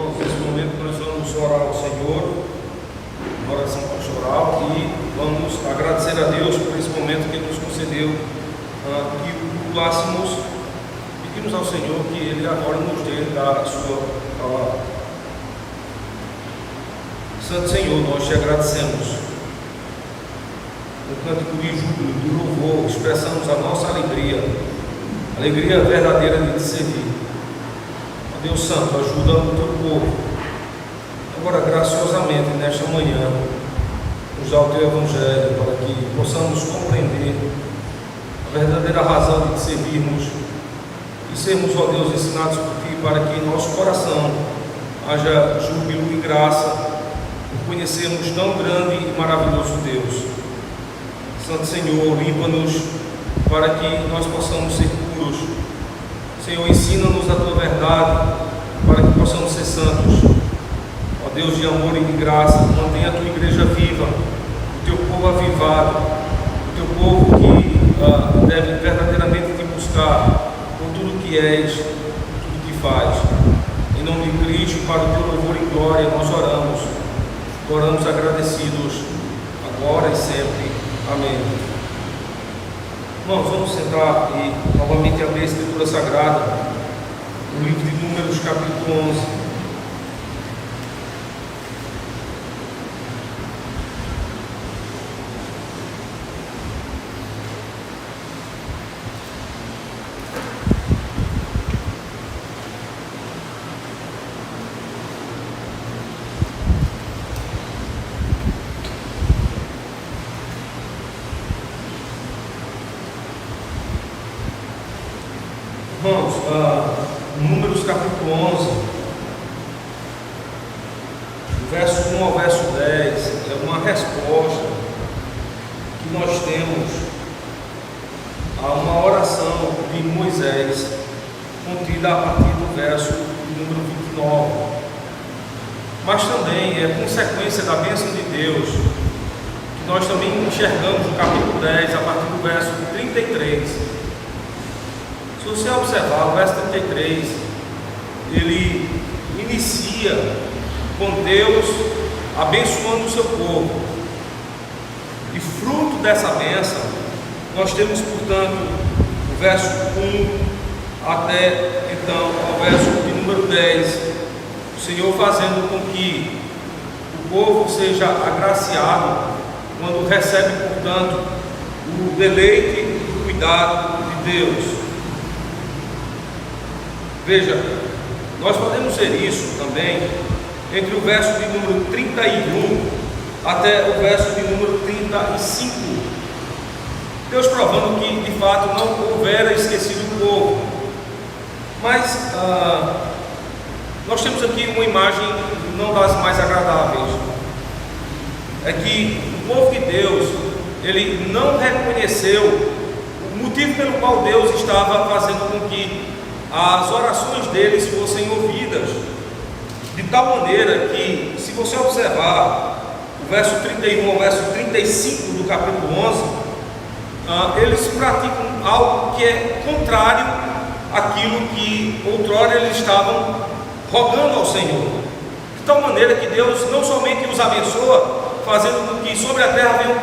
Irmãos, nesse momento nós vamos orar ao Senhor, uma oração pastoral, e vamos agradecer a Deus por esse momento que Ele nos concedeu, que o cultuássemos. Pedimos ao Senhor que Ele agora nos dê da sua palavra. Santo Senhor, nós te agradecemos. No cântico de júbilo, de louvor, expressamos a nossa alegria verdadeira de te servir. Ó Deus Santo, ajuda o teu povo. Agora, graciosamente, nesta manhã, nos dá o teu Evangelho para que possamos compreender a verdadeira razão de te servirmos e sermos, ó Deus, ensinados por ti, para que em nosso coração haja júbilo e graça por conhecermos tão grande e maravilhoso Deus. Santo Senhor, limpa-nos para que nós possamos ser puros. Senhor, ensina-nos a tua verdade para que possamos ser santos. Ó Deus de amor e de graça, mantenha a tua igreja viva, o teu povo avivado, o teu povo que deve verdadeiramente te buscar por tudo que és, por tudo que faz. Em nome de Cristo, para o teu louvor e glória, nós oramos agradecidos, agora e sempre. Amém. Irmãos, vamos sentar e novamente abrir a Escritura Sagrada, no livro de Números, capítulo 11. Irmãos, Números capítulo 11, do verso 1 ao verso 10, é uma resposta que nós temos a uma oração de Moisés, contida a partir do verso número 29. Mas também é consequência da bênção de Deus, que nós também enxergamos no capítulo 10, a partir do verso 33. Se você observar o verso 33, ele inicia com Deus abençoando o seu povo. E fruto dessa bênção, nós temos, portanto, o verso 1 até então ao verso de número 10, o Senhor fazendo com que o povo seja agraciado quando recebe, portanto, o deleite e o cuidado de Deus. Veja, nós podemos ver isso também entre o verso de número 31 até o verso de número 35. Deus provando que de fato não houvera esquecido o povo. Mas nós temos aqui uma imagem não das mais agradáveis. É que o povo de Deus, ele não reconheceu o motivo pelo qual Deus estava fazendo com que as orações deles fossem ouvidas, de tal maneira que, se você observar o verso 31 ao verso 35 do capítulo 11, eles praticam algo que é contrário àquilo que outrora eles estavam rogando ao Senhor, de tal maneira que Deus não somente os abençoa, fazendo com que sobre a terra venham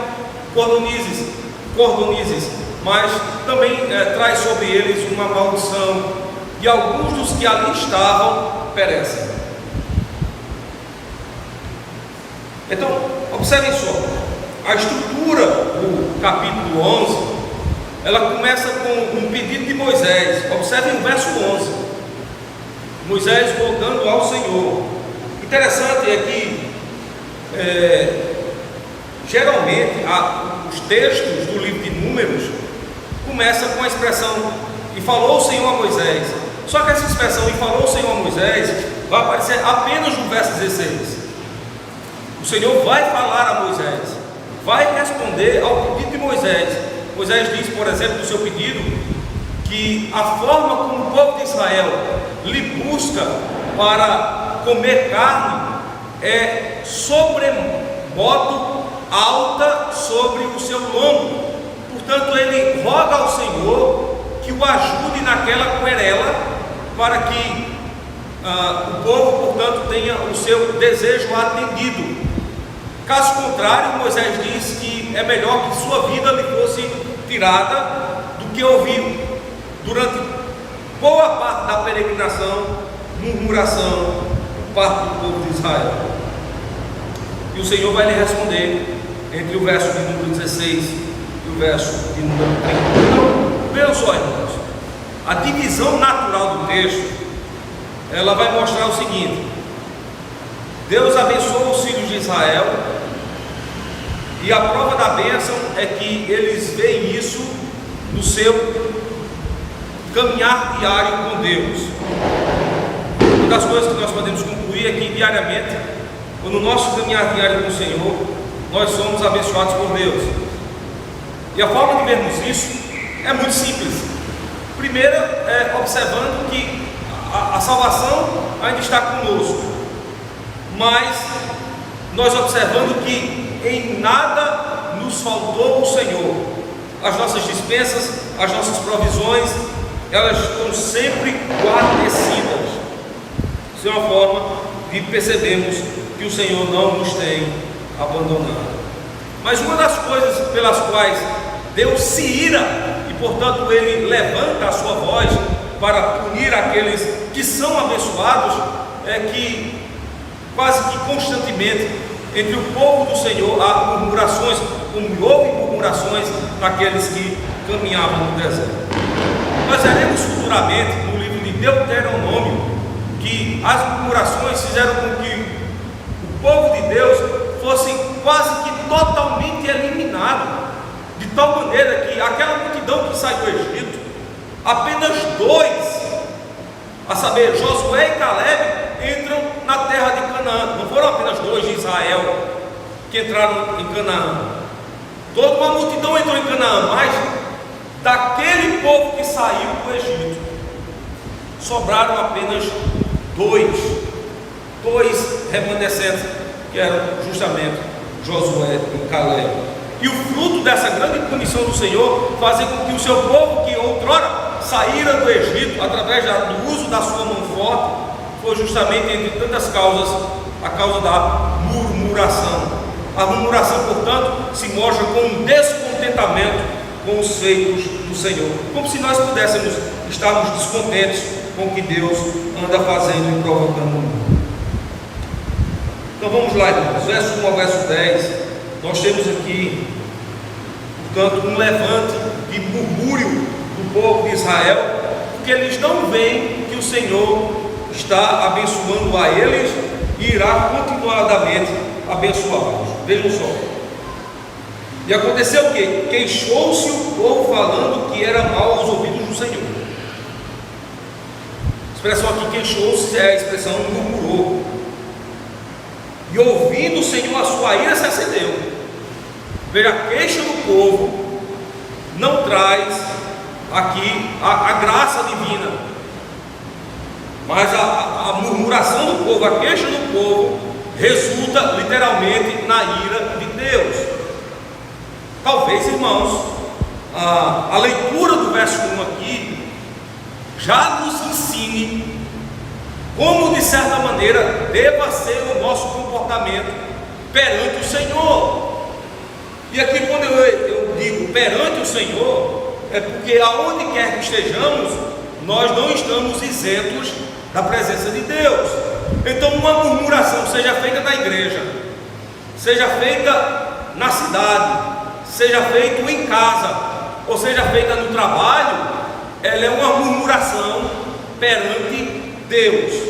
cordonizes, mas também traz sobre eles uma maldição, e alguns dos que ali estavam perecem. Então, observem só, a estrutura do capítulo 11, ela começa com um pedido de Moisés. Observem o verso 11, Moisés rogando ao Senhor. Interessante é que geralmente os textos do livro de Números começam com a expressão "e falou o Senhor a Moisés". Só que essa expressão "e falou o Senhor a Moisés" vai aparecer apenas no verso 16. O Senhor vai falar a Moisés, vai responder ao pedido de Moisés. Moisés diz, por exemplo, no seu pedido, que a forma como o povo de Israel lhe busca para comer carne é sobremodo alta sobre o seu lombo. Portanto, ele roga ao Senhor que o ajude naquela querela, para que o povo, portanto, tenha o seu desejo atendido. Caso contrário, Moisés diz que é melhor que sua vida lhe fosse tirada do que ouvir durante boa parte da peregrinação murmuração por parte do povo de Israel. E o Senhor vai lhe responder entre o verso de número 16 e o verso de número 30. Então, vejam só, irmãos, a divisão natural do texto, ela vai mostrar o seguinte: Deus abençoou os filhos de Israel, e a prova da bênção é que eles veem isso no seu caminhar diário com Deus. Uma das coisas que nós podemos concluir é que diariamente, ou no nosso caminhar diário com o Senhor, nós somos abençoados por Deus. E a forma de vermos isso é muito simples. Primeiro, observando que a salvação ainda está conosco, mas nós observando que em nada nos faltou o Senhor. As nossas dispensas, as nossas provisões, elas estão sempre guarnecidas. Isso é uma forma de percebermos que o Senhor não nos tem abandonado. Mas uma das coisas pelas quais Deus se ira, e portanto Ele levanta a sua voz para punir aqueles que são abençoados, é que quase que constantemente entre o povo do Senhor há murmurações, como houve murmurações naqueles que caminhavam no deserto. Nós veremos futuramente no livro de Deuteronômio que as murmurações fizeram com que o povo de Deus fosse quase que totalmente eliminado, de tal maneira que aquela multidão que saiu do Egito, apenas dois, a saber, Josué e Caleb, entram na terra de Canaã. Não foram apenas dois de Israel que entraram em Canaã, toda uma multidão entrou em Canaã, mas daquele povo que saiu do Egito, sobraram apenas dois remanescentes, que eram justamente Josué e Caleb. E o fruto dessa grande punição do Senhor fazer com que o seu povo, que outrora saíra do Egito através do uso da sua mão forte, foi justamente, entre tantas causas, a causa da murmuração. A murmuração, portanto, se mostra com um descontentamento com os feitos do Senhor, como se nós pudéssemos estarmos descontentes com o que Deus anda fazendo e provocando no mundo. Então vamos lá, irmãos, verso 1 ao verso 10, nós temos aqui, portanto, um levante de murmúrio do povo de Israel, porque eles não veem que o Senhor está abençoando a eles e irá continuadamente abençoá-los. Vejam só. E aconteceu o quê? Queixou-se o povo falando que era mal aos ouvidos do Senhor. A expressão aqui, queixou-se, é a expressão murmurou. E ouvindo o Senhor, a sua ira se acendeu. Veja, a queixa do povo não traz aqui a graça divina, mas a murmuração do povo, a queixa do povo, resulta literalmente na ira de Deus. Talvez, irmãos, a leitura do verso 1 aqui já nos ensine como, de certa maneira, deva ser o nosso comportamento perante o Senhor. E aqui, quando eu digo perante o Senhor, é porque aonde quer que estejamos, nós não estamos isentos da presença de Deus. Então, uma murmuração, seja feita na igreja, seja feita na cidade, seja feita em casa, ou seja feita no trabalho, ela é uma murmuração perante Deus.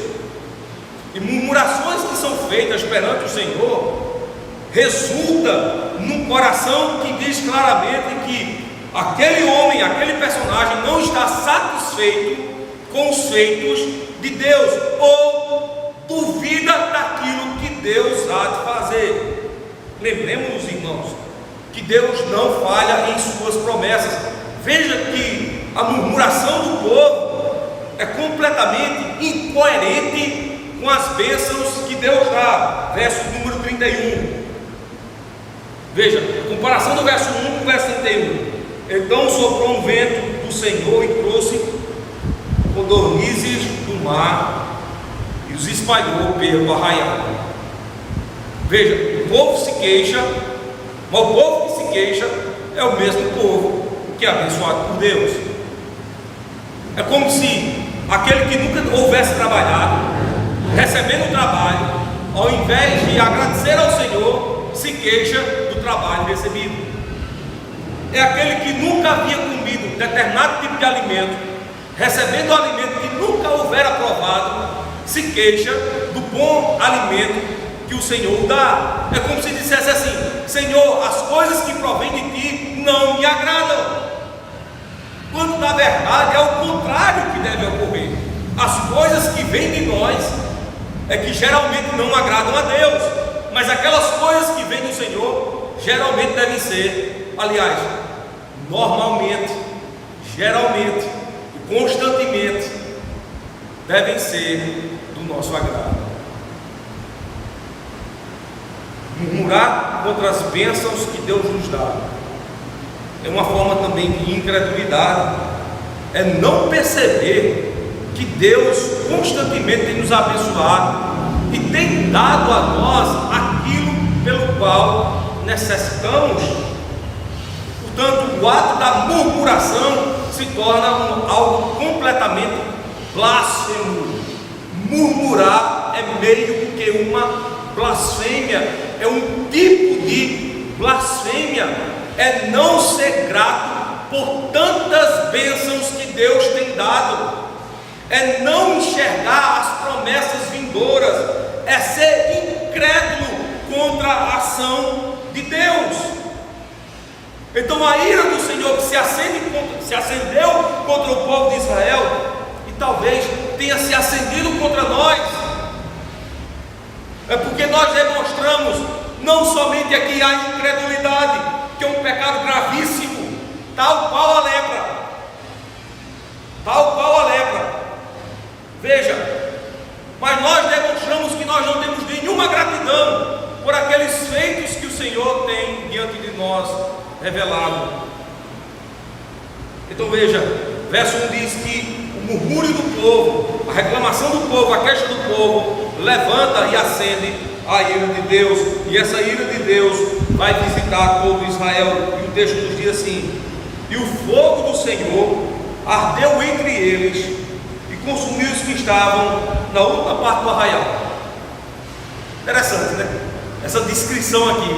E murmurações que são feitas perante o Senhor resulta num coração que diz claramente que aquele homem, aquele personagem não está satisfeito com os feitos de Deus, ou duvida daquilo que Deus há de fazer. Lembremos-nos, irmãos, que Deus não falha em suas promessas. Veja que a murmuração do povo é completamente incoerente com as bênçãos que Deus dá. Verso número 31. Veja, a comparação do verso 1 com o verso 31. Então soprou um vento do Senhor e trouxe codornizes do mar os espalhou pelo arraial. Veja, o povo se queixa, mas o povo que se queixa é o mesmo povo que é abençoado por Deus. É como se aquele que nunca houvesse trabalhado, recebendo o trabalho, ao invés de agradecer ao Senhor, se queixa do trabalho recebido. É aquele que nunca havia comido determinado tipo de alimento, recebendo o alimento que nunca houvera provado, se queixa do bom alimento que o Senhor dá. É como se dissesse assim: Senhor, as coisas que provêm de ti não me agradam. Quando na verdade é o contrário que deve ocorrer. As coisas que vêm de nós é que geralmente não agradam a Deus, mas aquelas coisas que vêm do Senhor geralmente devem ser, aliás, normalmente, geralmente e constantemente devem ser do nosso agrado. Murmurar contra as bênçãos que Deus nos dá é uma forma também de incredulidade, é não perceber que Deus constantemente tem nos abençoado e tem dado a nós aquilo pelo qual necessitamos. Portanto, o ato da murmuração se torna algo completamente blasfemo. Murmurar é meio que uma blasfêmia, é um tipo de blasfêmia, é não ser grato por tantas bênçãos que Deus tem dado, é não enxergar as promessas vindouras, é ser incrédulo contra a ação de Deus. Então a ira do Senhor que se acendeu contra o povo de Israel, e talvez tenha se acendido contra nós, é porque nós demonstramos não somente aqui a incredulidade, que é um pecado gravíssimo, tal qual a lepra, tal qual a lepra. Veja, mas nós demonstramos que nós não temos nenhuma gratidão por aqueles feitos que o Senhor tem diante de nós revelado. Então veja, verso 1 diz que o murmúrio do povo, a reclamação do povo, a queixa do povo levanta e acende a ira de Deus, e essa ira de Deus vai visitar todo Israel. E o texto nos diz assim: e o fogo do Senhor ardeu entre eles e consumiu os que estavam na outra parte do arraial. Interessante, né? Essa descrição aqui: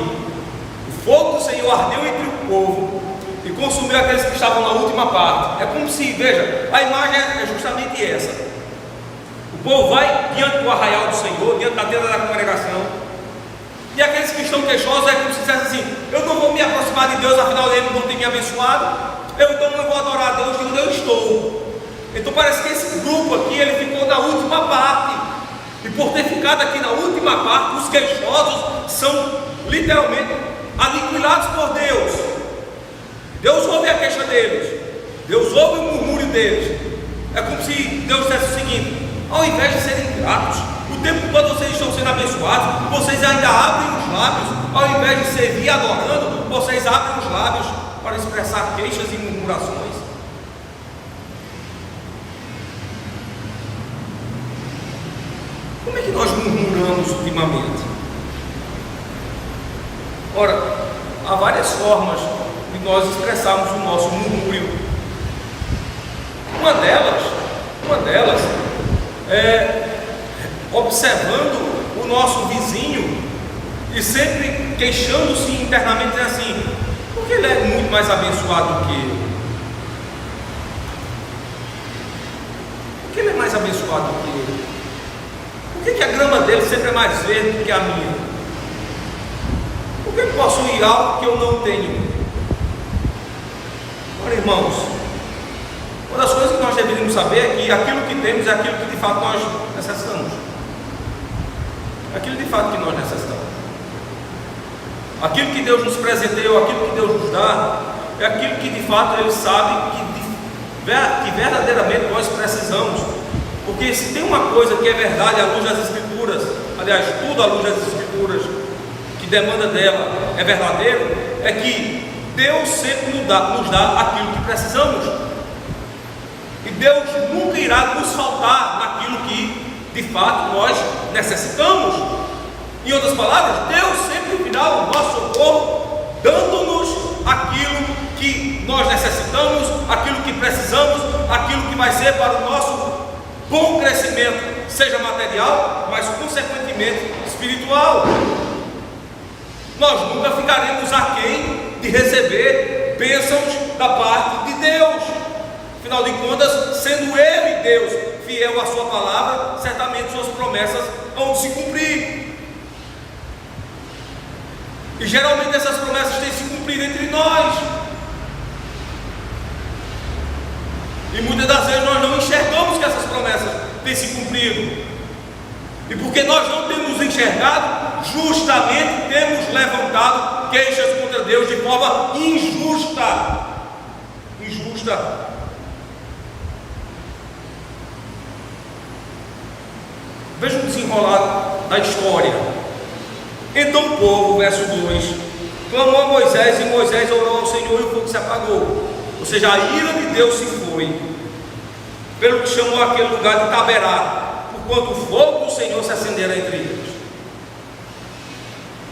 o fogo do Senhor ardeu entre o povo e consumiu aqueles que estavam na última parte. É como se, veja, a imagem é justamente essa. O povo vai diante do arraial do Senhor, diante da tenda da congregação, e aqueles que estão queixosos é como se dissessem assim: eu não vou me aproximar de Deus, afinal Ele não tem me abençoado, eu então não vou adorar a Deus de onde eu estou. Então parece que esse grupo aqui, ele ficou na última parte, e por ter ficado aqui na última parte, os queixosos são literalmente aniquilados por Deus. Deus ouve a queixa deles, Deus ouve o murmúrio deles. É como se Deus dissesse o seguinte: ao invés de serem gratos, o tempo todo vocês estão sendo abençoados, vocês ainda abrem os lábios, ao invés de servir adorando, vocês abrem os lábios para expressar queixas e murmurações. Como é que nós murmuramos ultimamente? Ora, há várias formas de nós expressarmos o nosso murmúrio. Uma delas é observando o nosso vizinho e sempre queixando-se internamente, dizendo assim: porque ele é muito mais abençoado do que eu? Por que ele é mais abençoado do que eu? Por que a grama dele sempre é mais verde do que a minha? Por que ele possui algo que eu não tenho? Ora, irmãos, uma das coisas que nós deveríamos saber é que aquilo que temos é aquilo que de fato nós necessitamos. Aquilo de fato que nós necessitamos. Aquilo que Deus nos presenteou, aquilo que Deus nos dá, é aquilo que de fato Ele sabe que verdadeiramente nós precisamos. Porque se tem uma coisa que é verdade à luz das Escrituras, aliás, tudo à luz das Escrituras, que demanda dela é verdadeiro, é que Deus sempre nos dá aquilo que precisamos. E Deus nunca irá nos faltar naquilo que de fato nós necessitamos. Em outras palavras, Deus sempre virá o nosso socorro, dando-nos aquilo que nós necessitamos, aquilo que precisamos, aquilo que vai ser para o nosso bom crescimento, seja material, mas consequentemente espiritual. Nós nunca ficaremos aquém de receber bênçãos da parte de Deus. Afinal de contas, sendo Ele, Deus, fiel à sua palavra, certamente suas promessas vão se cumprir. E geralmente essas promessas têm se cumprido entre nós. E muitas das vezes nós não enxergamos que essas promessas têm se cumprido. E porque nós não temos enxergado, justamente temos levantado queixas contra Deus de forma injusta. Veja o desenrolar da história. Então o povo, verso 2, clamou a Moisés, e Moisés orou ao Senhor, e o fogo se apagou. Ou seja, a ira de Deus se foi, pelo que chamou aquele lugar de Taberá, porquanto o fogo do Senhor se acendera entre eles.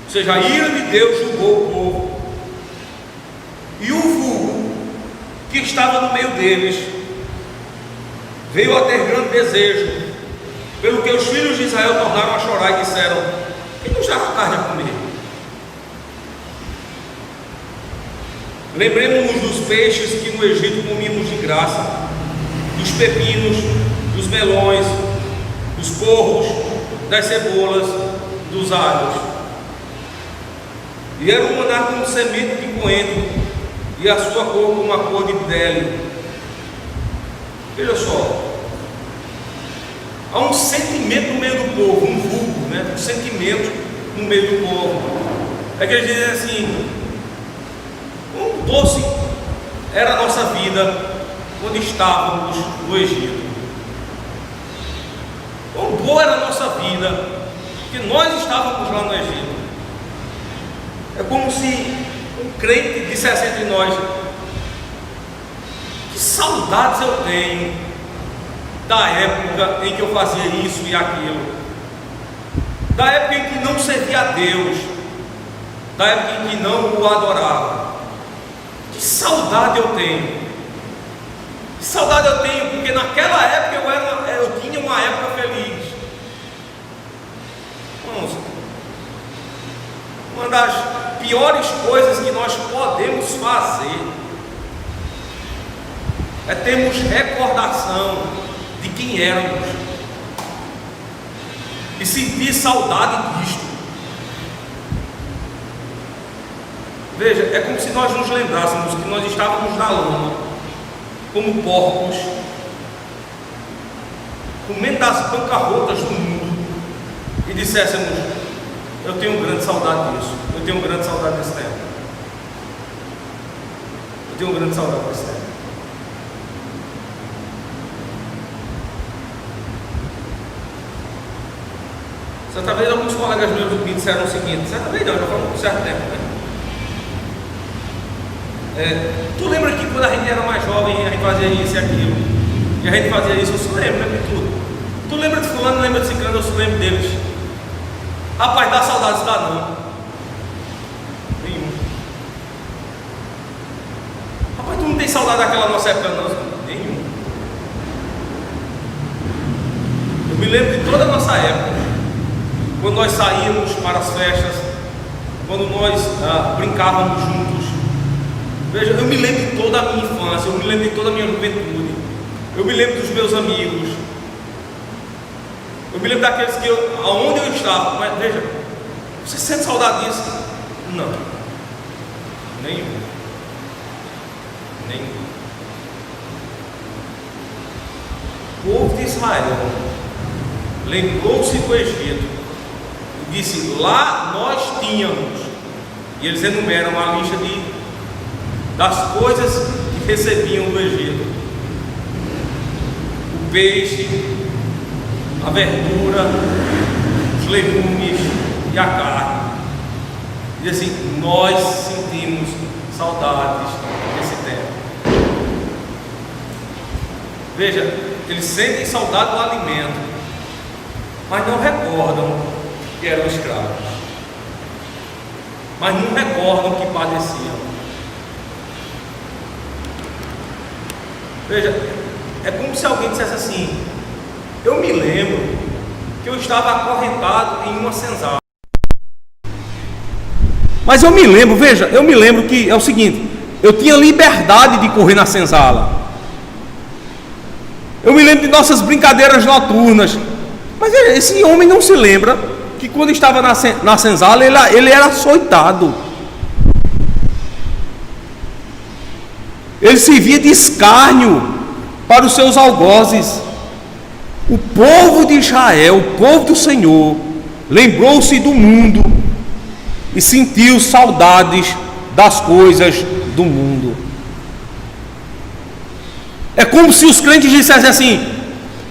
Ou seja, a ira de Deus julgou o povo, e o vulgo que estava no meio deles veio a ter grande desejo, pelo que os filhos de Israel tornaram a chorar e disseram: quem nos dá carne a comer? Lembremos-nos dos peixes que no Egito comíamos de graça, dos pepinos, dos melões, dos porros, das cebolas, dos alhos. E era o maná como semente de coentro, e a sua cor como a cor de bdelho. Veja só, há um sentimento no meio do povo, um vulgo, um sentimento no meio do povo. É que eles dizem assim: quão doce era a nossa vida quando estávamos no Egito. Quão boa era a nossa vida que nós estávamos lá no Egito. É como se um crente dissesse entre nós: que saudades eu tenho da época em que eu fazia isso e aquilo, da época em que não servia a Deus, da época em que não o adorava. Que saudade eu tenho! Que saudade eu tenho, porque naquela época eu tinha uma época feliz. Irmãos, uma das piores coisas que nós podemos fazer é termos recordação de quem éramos e sentir saudade disto. Veja, é como se nós nos lembrássemos que nós estávamos na lama, como porcos, comendo das bancarrotas do mundo, e disséssemos: eu tenho grande saudade disso, eu tenho grande saudade desse tempo, eu tenho grande saudade desse tempo. Certa vez alguns colegas meus me disseram o seguinte, certa vez não, já foi um certo tempo, né? Tu lembra que quando a gente era mais jovem a gente fazia isso e aquilo, e a gente fazia isso? Eu se lembro de tudo. Tu lembra de fulano, lembra de ciclano, eu se lembro deles. Rapaz, dá saudades, dá não. Nenhum. Rapaz, tu não tem saudade daquela nossa época não? Nenhum. Eu me lembro de toda a nossa época, quando nós saíamos para as festas, quando nós brincávamos juntos. Veja, eu me lembro de toda a minha infância, eu me lembro de toda a minha juventude, eu me lembro dos meus amigos, eu me lembro daqueles que aonde eu estava. Mas veja, você sente saudade disso? Não, nenhum. O povo de Israel lembrou-se do Egito e disse: lá nós tínhamos, e eles enumeram a lista das coisas que recebiam do Egito: o peixe, a verdura, os legumes e a carne. E assim, nós sentimos saudades desse tempo. Veja, eles sentem saudade do alimento, mas não recordam que eram escravos, mas não recordam que padeciam. Veja, é como se alguém dissesse assim: eu me lembro que eu estava acorrentado em uma senzala, mas eu me lembro que é o seguinte: eu tinha liberdade de correr na senzala, eu me lembro de nossas brincadeiras noturnas. Mas esse homem não se lembra que quando estava na senzala ele era açoitado, ele servia de escárnio para os seus algozes. O povo de Israel, o povo do Senhor, lembrou-se do mundo e sentiu saudades das coisas do mundo. É como se os crentes dissessem assim: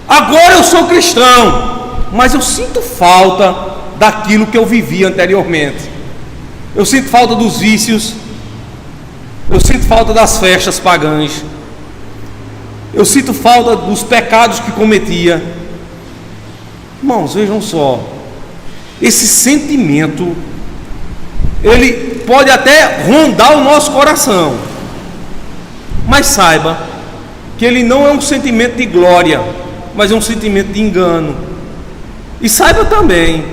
agora eu sou cristão, mas eu sinto falta daquilo que eu vivi anteriormente. Eu sinto falta dos vícios, eu sinto falta das festas pagãs, eu sinto falta dos pecados que cometia. Irmãos, vejam só, esse sentimento, ele pode até rondar o nosso coração, mas saiba que ele não é um sentimento de glória, mas é um sentimento de engano. E saiba também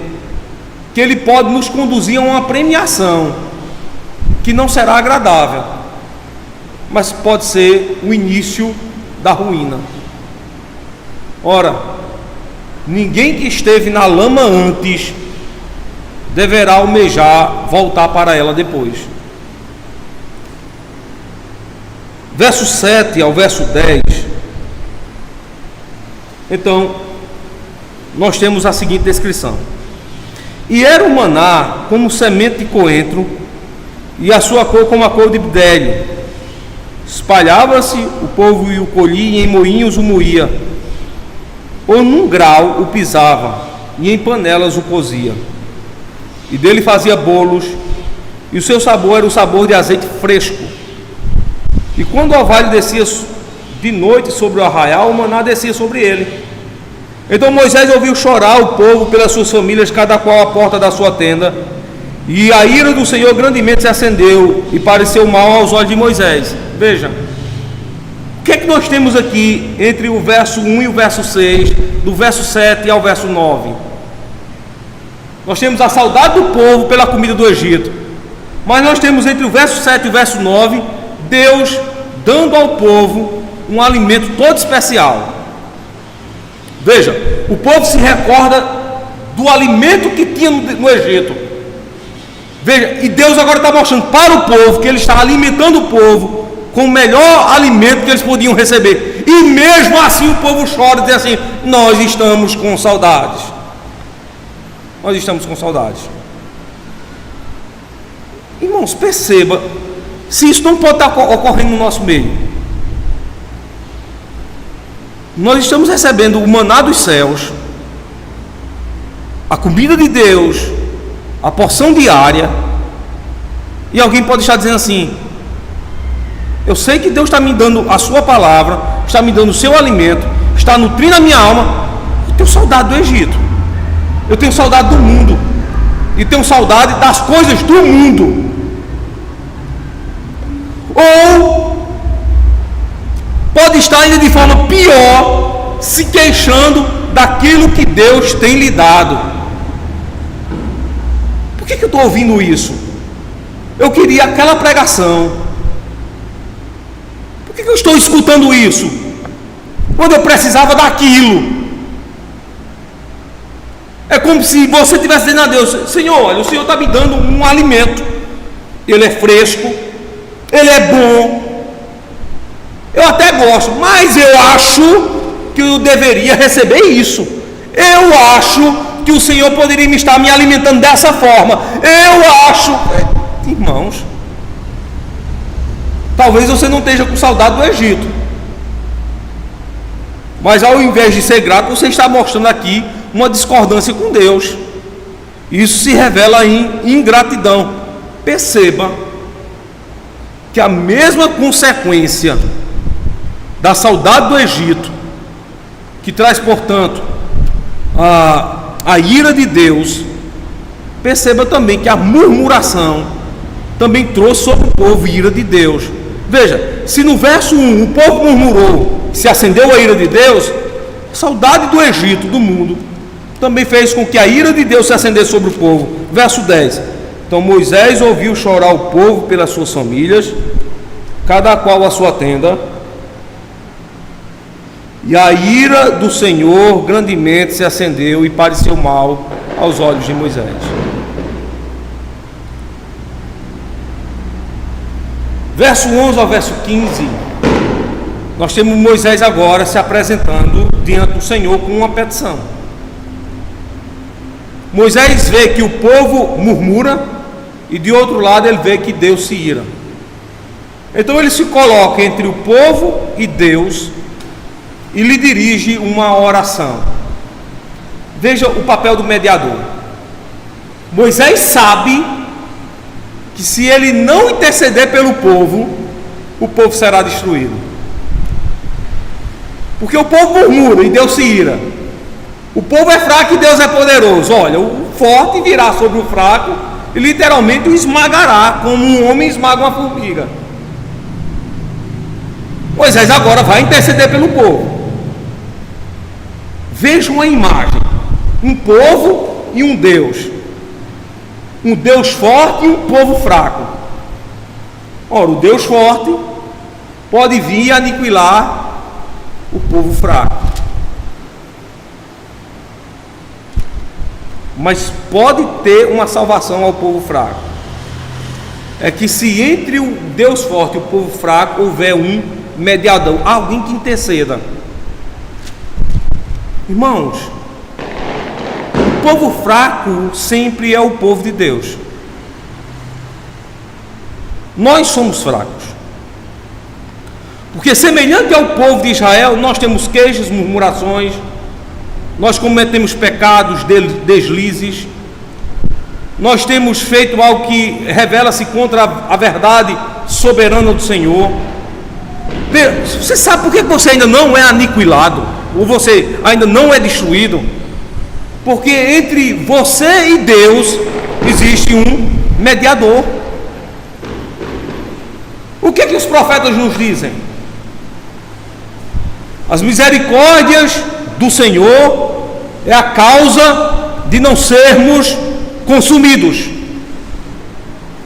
que ele pode nos conduzir a uma premiação que não será agradável, mas pode ser o início da ruína. Ora, ninguém que esteve na lama antes deverá almejar voltar para ela depois. Verso 7 ao verso 10. Então, nós temos a seguinte descrição: e era o maná como semente de coentro, e a sua cor como a cor de bdelho. Espalhava-se, o povo e o colhia, e em moinhos o moía, ou num grau o pisava, e em panelas o cozia, e dele fazia bolos, e o seu sabor era o sabor de azeite fresco. E quando o orvalho descia de noite sobre o arraial, o maná descia sobre ele. Então Moisés ouviu chorar o povo pelas suas famílias, cada qual à porta da sua tenda, e a ira do Senhor grandemente se acendeu, e pareceu mal aos olhos de Moisés. Veja, o que é que nós temos aqui entre o verso 1 e o verso 6, do verso 7 ao verso 9? Nós temos a saudade do povo pela comida do Egito, mas nós temos entre o verso 7 e o verso 9, Deus dando ao povo um alimento todo especial. Veja, o povo se recorda do alimento que tinha no Egito. Veja, e Deus agora está mostrando para o povo que Ele está alimentando o povo com o melhor alimento que eles podiam receber. E mesmo assim o povo chora e diz assim: nós estamos com saudades. Nós estamos com saudades. Irmãos, perceba se isso não pode estar ocorrendo no nosso meio. Nós estamos recebendo o maná dos céus, a comida de Deus, a porção diária, e alguém pode estar dizendo assim: eu sei que Deus está me dando a sua palavra, está me dando o seu alimento, está nutrindo a minha alma. Eu tenho saudade do Egito, eu tenho saudade do mundo, e tenho saudade das coisas do mundo. Ou pode estar ainda de forma pior, se queixando daquilo que Deus tem lhe dado. Por que eu estou ouvindo isso? Eu queria aquela pregação. Por que eu estou escutando isso? Quando eu precisava daquilo. É como se você estivesse dizendo a Deus: Senhor, olha, o Senhor está me dando um alimento, ele é fresco, ele é bom, eu até gosto, mas eu acho que eu deveria receber isso. Eu acho que o Senhor poderia estar me alimentando dessa forma. Eu acho. Irmãos, talvez você não esteja com saudade do Egito, mas ao invés de ser grato, você está mostrando aqui uma discordância com Deus. Isso se revela em ingratidão. Perceba que a mesma consequência da saudade do Egito, que traz, portanto, a ira de Deus, perceba também que a murmuração também trouxe sobre o povo ira de Deus. Veja, se no verso 1 o povo murmurou, se acendeu a ira de Deus, a saudade do Egito, do mundo, também fez com que a ira de Deus se acendesse sobre o povo. Verso 10: então Moisés ouviu chorar o povo pelas suas famílias, cada qual a sua tenda, e a ira do Senhor grandemente se acendeu e pareceu mal aos olhos de Moisés. Verso 11 ao verso 15, nós temos Moisés agora se apresentando diante do Senhor com uma petição. Moisés vê que o povo murmura e de outro lado ele vê que Deus se ira. Então ele se coloca entre o povo e Deus e lhe dirige uma oração. Veja o papel do mediador. Moisés sabe que se ele não interceder pelo povo, o povo será destruído. Porque o povo murmura e Deus se ira. O povo é fraco e Deus é poderoso. Olha, o forte virá sobre o fraco e literalmente o esmagará, como um homem esmaga uma formiga. Moisés agora vai interceder pelo povo. Vejam a imagem: um povo e um Deus. Um Deus forte e um povo fraco. Ora, o Deus forte pode vir aniquilar o povo fraco, mas pode ter uma salvação ao povo fraco. É que se entre o Deus forte e o povo fraco houver um mediador, alguém que interceda. Irmãos, o povo fraco sempre é o povo de Deus. Nós somos fracos, porque semelhante ao povo de Israel, nós temos queixas, murmurações, nós cometemos pecados, deslizes, nós temos feito algo que revela-se contra a verdade soberana do Senhor. Você sabe por que você ainda não é aniquilado, ou você ainda não é destruído? Porque entre você e Deus existe um mediador. O que os profetas nos dizem? As misericórdias do Senhor é a causa de não sermos consumidos.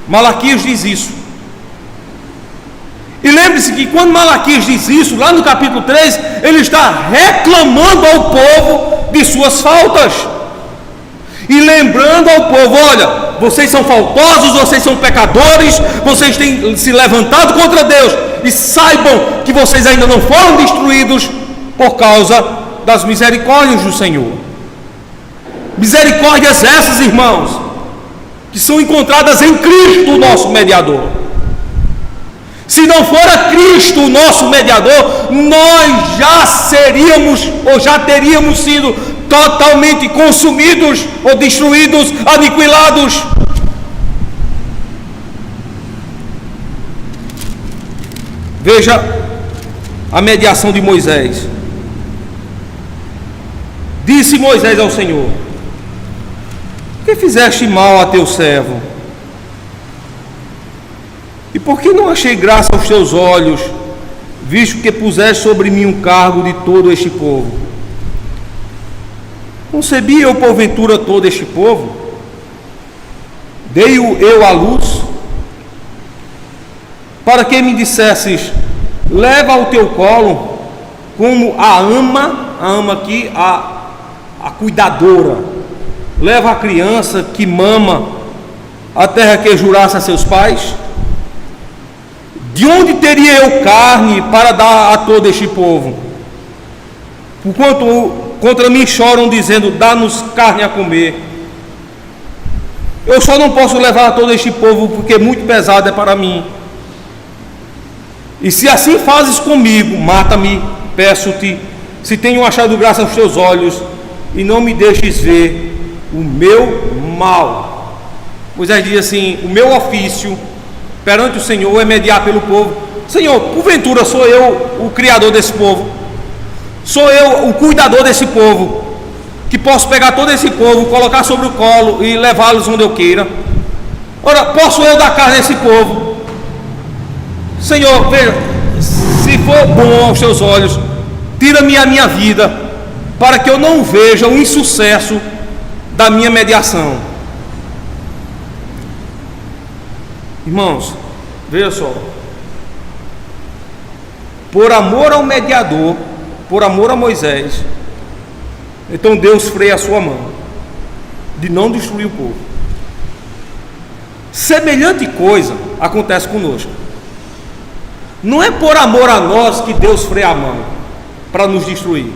Malaquias diz isso. E lembre-se que quando Malaquias diz isso, lá no capítulo 3, ele está reclamando ao povo de suas faltas e lembrando ao povo: olha, vocês são faltosos, vocês são pecadores, vocês têm se levantado contra Deus, e saibam que vocês ainda não foram destruídos por causa das misericórdias do Senhor. Misericórdias essas, irmãos, que são encontradas em Cristo, o nosso mediador. Se não fora Cristo o nosso mediador, nós já seríamos ou já teríamos sido totalmente consumidos ou destruídos, aniquilados. Veja a mediação de Moisés. Disse Moisés ao Senhor: por que fizeste mal a teu servo? E por que não achei graça aos teus olhos, visto que puseste sobre mim um cargo de todo este povo? Concebi eu porventura todo este povo? Dei-o eu à luz? Para que me dissesses: leva ao teu colo, como a ama aqui, a cuidadora, leva a criança que mama a terra que jurasse a seus pais? De onde teria eu carne para dar a todo este povo? Porquanto contra mim choram, dizendo: dá-nos carne a comer. Eu só não posso levar a todo este povo, porque muito pesado é para mim. E se assim fazes comigo, mata-me, peço-te, se tenho achado graça aos teus olhos, e não me deixes ver o meu mal. Moisés diz assim: o meu ofício perante o Senhor é mediar pelo povo. Senhor, porventura sou eu o criador desse povo? Sou eu o cuidador desse povo? que posso pegar todo esse povo, colocar sobre o colo e levá-los onde eu queira. Ora, posso eu dar carne a esse povo? Senhor, veja, se for bom aos teus olhos, tira-me a minha vida, para que eu não veja o insucesso da minha mediação. Irmãos, veja só, por amor ao mediador, por amor a Moisés, então Deus freia a sua mão de não destruir o povo. Semelhante coisa acontece conosco. Não é por amor a nós que Deus freia a mão para nos destruir,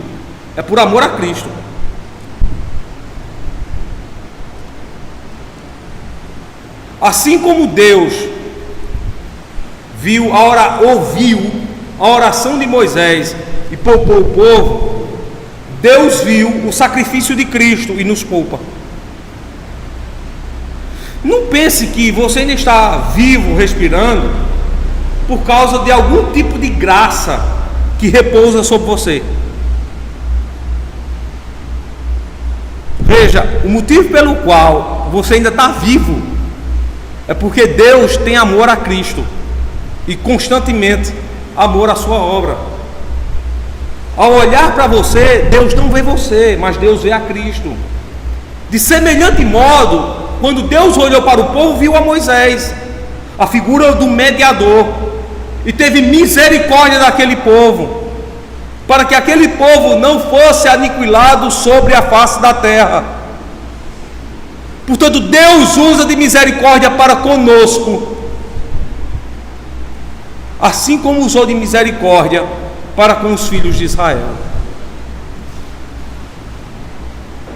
é por amor a Cristo. Assim como Deus ouviu a oração de Moisés e poupou o povo, Deus viu o sacrifício de Cristo e nos poupa. Não pense que você ainda está vivo, respirando, por causa de algum tipo de graça que repousa sobre você. Veja, o motivo pelo qual você ainda está vivo é porque Deus tem amor a Cristo e constantemente amor à sua obra. Ao olhar para você, Deus não vê você, mas Deus vê a Cristo. De semelhante modo, quando Deus olhou para o povo, viu a Moisés, a figura do mediador, e teve misericórdia daquele povo, para que aquele povo não fosse aniquilado sobre a face da terra. Portanto, Deus usa de misericórdia para conosco, assim como usou de misericórdia para com os filhos de Israel.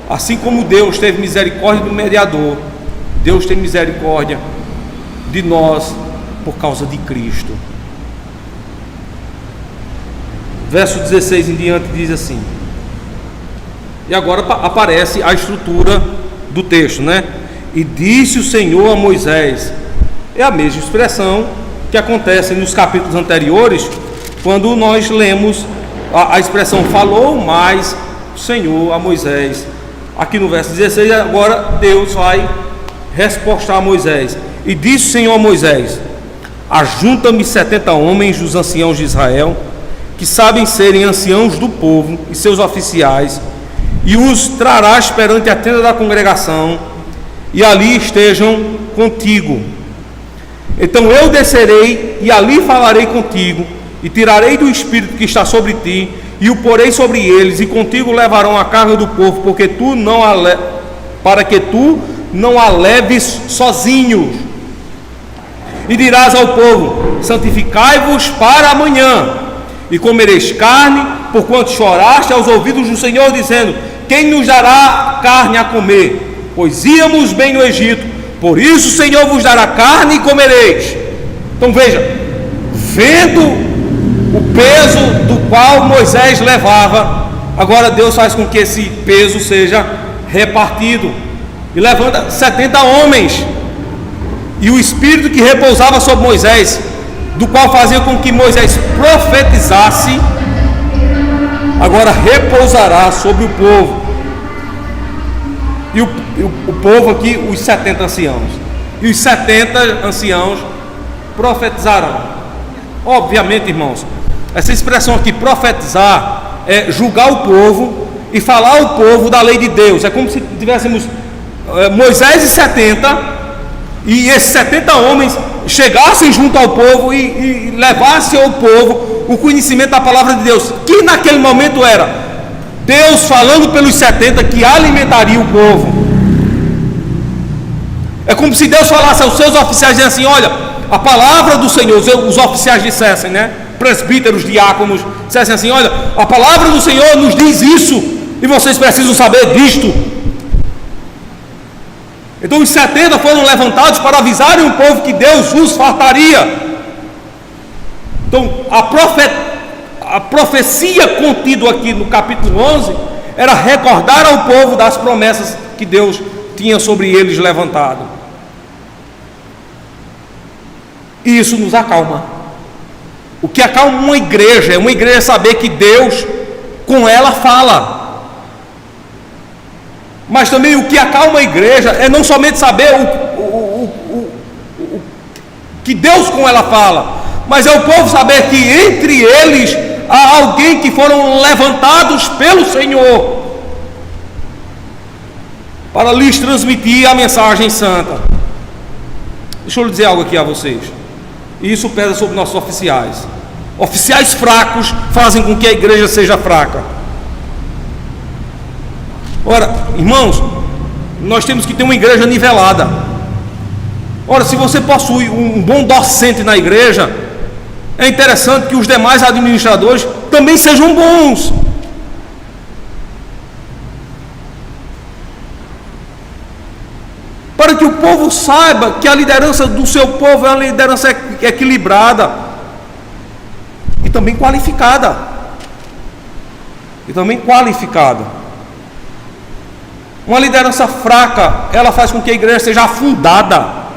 Assim como Deus teve misericórdia do mediador, Deus tem misericórdia de nós por causa de Cristo. Verso 16 em diante diz assim, e agora aparece a estrutura do texto, né? E disse o Senhor a Moisés. É a mesma expressão que acontece nos capítulos anteriores, quando nós lemos a expressão falou mais o Senhor a Moisés. Aqui no verso 16, agora Deus vai respostar a Moisés. E disse o Senhor a Moisés: ajunta-me 70 homens dos anciãos de Israel, que sabem serem anciãos do povo e seus oficiais, e os trarás perante a tenda da congregação, e ali estejam contigo. Então eu descerei e ali falarei contigo, e tirarei do espírito que está sobre ti, e o porei sobre eles, e contigo levarão a carga do povo, para que tu não a leves sozinho. E dirás ao povo: santificai-vos para amanhã, e comereis carne, porquanto choraste aos ouvidos do Senhor, dizendo: quem nos dará carne a comer? Pois íamos bem no Egito, por isso o Senhor vos dará carne e comereis. Então veja, vendo o peso do qual Moisés levava, agora Deus faz com que esse peso seja repartido, e levanta 70 homens, e o espírito que repousava sobre Moisés, do qual fazia com que Moisés profetizasse, agora repousará sobre o povo. E o povo aqui, os 70 anciãos, e os 70 anciãos profetizarão. Obviamente, irmãos, essa expressão aqui, profetizar, é julgar o povo e falar ao povo da lei de Deus. É como se tivéssemos Moisés e 70, e esses 70 homens chegassem junto ao povo e levassem ao povo o conhecimento da palavra de Deus, que naquele momento era Deus falando pelos 70 que alimentaria o povo. É como se Deus falasse aos seus oficiais, dizendo assim: olha, a palavra do Senhor, os oficiais dissessem, né? Presbíteros, diáconos, dissessem assim: olha, a palavra do Senhor nos diz isso, e vocês precisam saber disto. Então os 70 foram levantados para avisarem o povo que Deus os fartaria. Então a profecia contida aqui no capítulo 11 era recordar ao povo das promessas que Deus tinha sobre eles levantado. E isso nos acalma. O que acalma uma igreja é saber que Deus com ela fala. Mas também o que acalma a igreja é não somente saber o que Deus com ela fala, mas é o povo saber que entre eles há alguém que foram levantados pelo Senhor para lhes transmitir a mensagem santa. Deixa eu lhe dizer algo aqui a vocês. Isso pesa sobre nossos oficiais. Oficiais fracos fazem com que a igreja seja fraca. Ora, irmãos, nós temos que ter uma igreja nivelada. Ora, se você possui um bom docente na igreja, é interessante que os demais administradores também sejam bons. Para que o povo saiba que a liderança do seu povo é uma liderança equilibrada e também qualificada. Uma liderança fraca, ela faz com que a igreja seja afundada.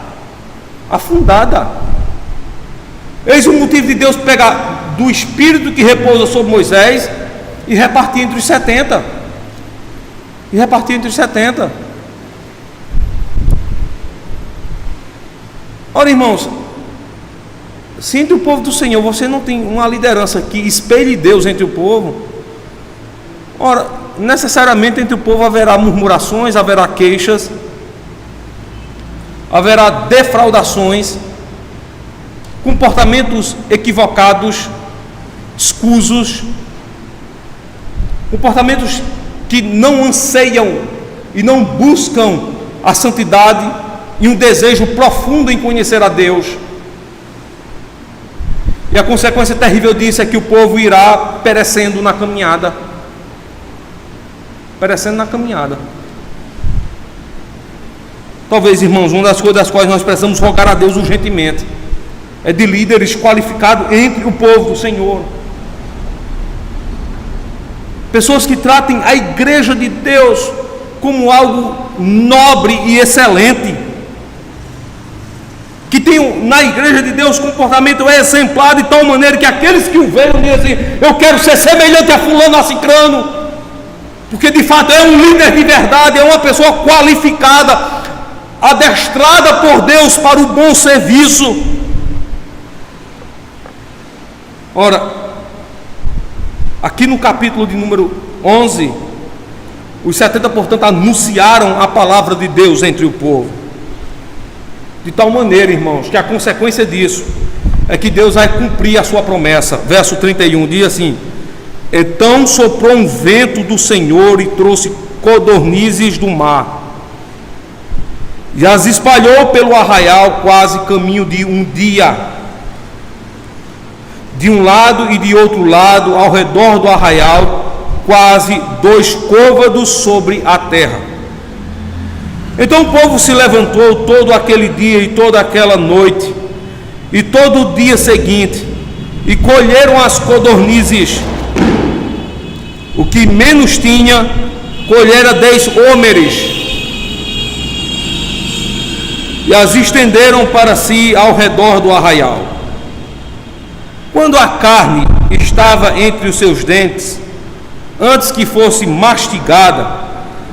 Eis o motivo de Deus pegar do espírito que repousa sobre Moisés e repartir entre os 70. Ora, irmãos, se entre o povo do Senhor você não tem uma liderança que espelhe Deus entre o povo, ora, necessariamente entre o povo haverá murmurações, haverá queixas, haverá defraudações, comportamentos equivocados, escusos, comportamentos que não anseiam e não buscam a santidade e um desejo profundo em conhecer a Deus. E a consequência terrível disso é que o povo irá perecendo na caminhada. Talvez, irmãos, uma das coisas das quais nós precisamos rogar a Deus urgentemente é de líderes qualificados entre o povo do Senhor. Pessoas que tratem a igreja de Deus como algo nobre e excelente, que tenham na igreja de Deus comportamento exemplar de tal maneira que aqueles que o vejam dizem: eu quero ser semelhante a fulano, a cicrano, porque de fato é um líder de verdade, é uma pessoa qualificada, adestrada por Deus para o bom serviço. Ora, aqui no capítulo de número 11, os 70, portanto, anunciaram a palavra de Deus entre o povo, de tal maneira, irmãos, que a consequência disso é que Deus vai cumprir a sua promessa. Verso 31 diz assim: então soprou um vento do Senhor e trouxe codornizes do mar, e as espalhou pelo arraial, quase caminho de um dia, de um lado e de outro lado, ao redor do arraial, quase 2 côvados sobre a terra. Então o povo se levantou todo aquele dia e toda aquela noite, e todo o dia seguinte, e colheram as codornizes. O que menos tinha, colhera 10 homeres, e as estenderam para si ao redor do arraial. Quando a carne estava entre os seus dentes, antes que fosse mastigada,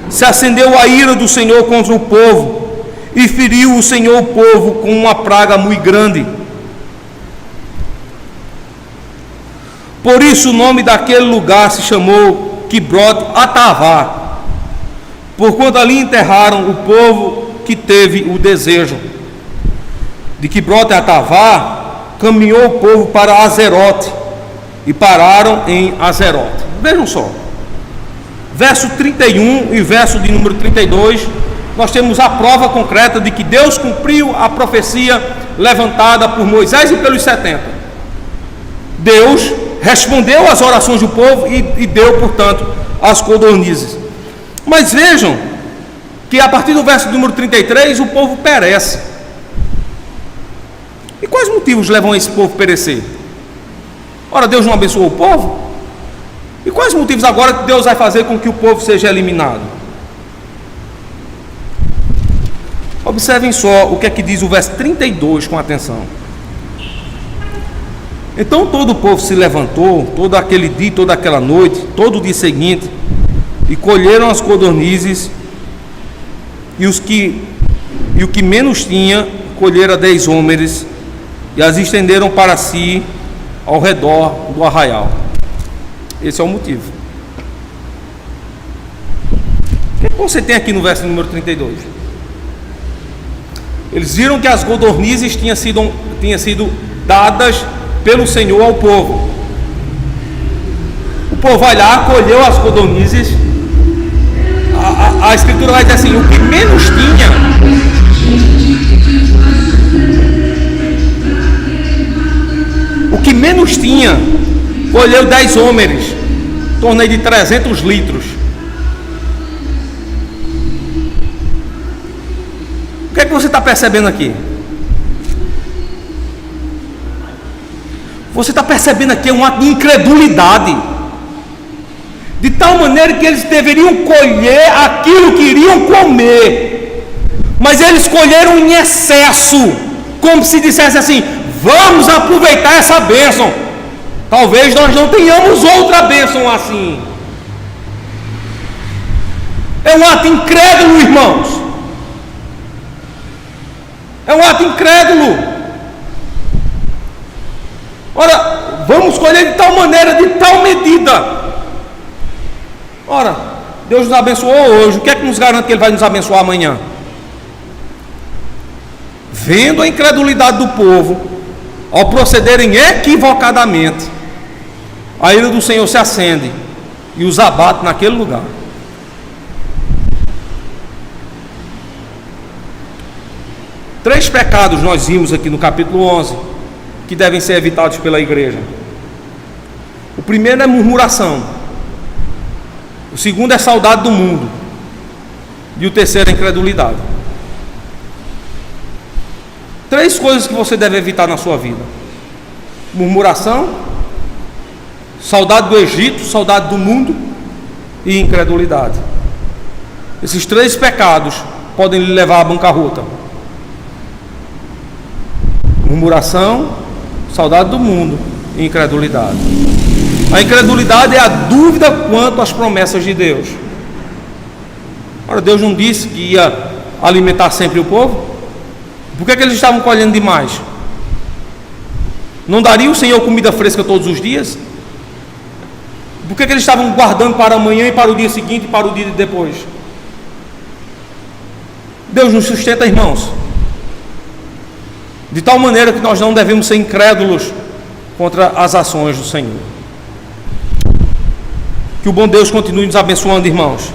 se acendeu a ira do Senhor contra o povo, e feriu o Senhor o povo com uma praga muito grande. Por isso o nome daquele lugar se chamou Quibrote Atavá, porquanto ali enterraram o povo que teve o desejo. De Quibrote Atavá caminhou o povo para Azerote, e pararam em Azerote. Vejam só, verso 31 e verso de número 32, nós temos a prova concreta de que Deus cumpriu a profecia levantada por Moisés e pelos 70. Deus respondeu às orações do povo e deu, portanto, as codornizes. Mas vejam que a partir do verso número 33 o povo perece. E quais motivos levam esse povo a perecer? Ora, Deus não abençoou o povo? E quais motivos agora que Deus vai fazer com que o povo seja eliminado? Observem só o que é que diz o verso 32 com atenção. Então todo o povo se levantou, todo aquele dia, toda aquela noite, todo o dia seguinte, e colheram as codornizes, E o que menos tinha, colhera 10 homens, e as estenderam para si ao redor do arraial. Esse é o motivo. O que você tem aqui no verso número 32? Eles viram que as codornizes tinham sido dadas pelo Senhor ao povo. O povo vai lá, colheu as codornizes. A Escritura vai dizer assim: o que menos tinha, colheu 10 homens, em torno de 300 litros. O que é que você está percebendo aqui? Você está percebendo aqui um ato de incredulidade, de tal maneira que eles deveriam colher aquilo que iriam comer, mas eles colheram em excesso, como se dissesse assim: vamos aproveitar essa bênção, talvez nós não tenhamos outra bênção assim. É um ato incrédulo, irmãos. É um ato incrédulo. Ora, vamos colher de tal maneira, de tal medida. Ora, Deus nos abençoou hoje, o que é que nos garante que Ele vai nos abençoar amanhã? Vendo a incredulidade do povo, ao procederem equivocadamente, a ira do Senhor se acende e os abate naquele lugar. Três pecados nós vimos aqui no capítulo 11 que devem ser evitados pela igreja. O primeiro é murmuração, o segundo é saudade do mundo, e o terceiro é incredulidade. Três coisas que você deve evitar na sua vida: murmuração, saudade do Egito, saudade do mundo e incredulidade. Esses três pecados podem lhe levar à bancarrota. Murmuração, saudade do mundo e incredulidade. A incredulidade é a dúvida quanto às promessas de Deus. Ora, Deus não disse que ia alimentar sempre o povo? Por que eles estavam colhendo demais? Não daria o Senhor comida fresca todos os dias? Por que eles estavam guardando para amanhã e para o dia seguinte e para o dia de depois? Deus nos sustenta, irmãos, de tal maneira que nós não devemos ser incrédulos contra as ações do Senhor. Que o bom Deus continue nos abençoando, irmãos,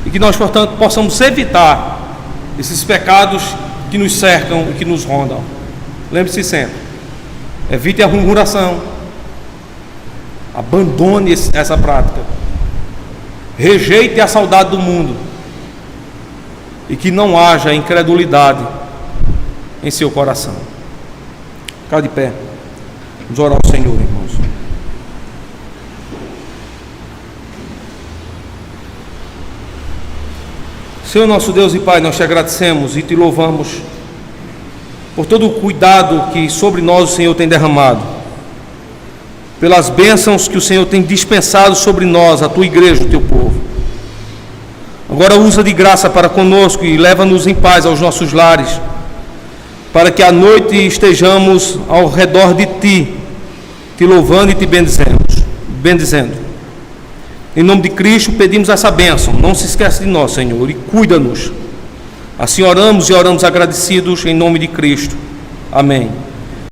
e que nós, portanto, possamos evitar esses pecados que nos cercam e que nos rondam. Lembre-se sempre: evite a murmuração, abandone essa prática, rejeite a saudade do mundo, e que não haja incredulidade em seu coração. Ficar de pé, vamos orar ao Senhor, irmãos. Senhor nosso Deus e Pai, nós te agradecemos e te louvamos por todo o cuidado que sobre nós o Senhor tem derramado, pelas bênçãos que o Senhor tem dispensado sobre nós, a tua igreja, o teu povo. Agora usa de graça para conosco e leva-nos em paz aos nossos lares, para que à noite estejamos ao redor de Ti, Te louvando e Te bendizendo. Em nome de Cristo pedimos essa bênção. Não se esqueça de nós, Senhor, e cuida-nos. Assim oramos e oramos agradecidos em nome de Cristo. Amém.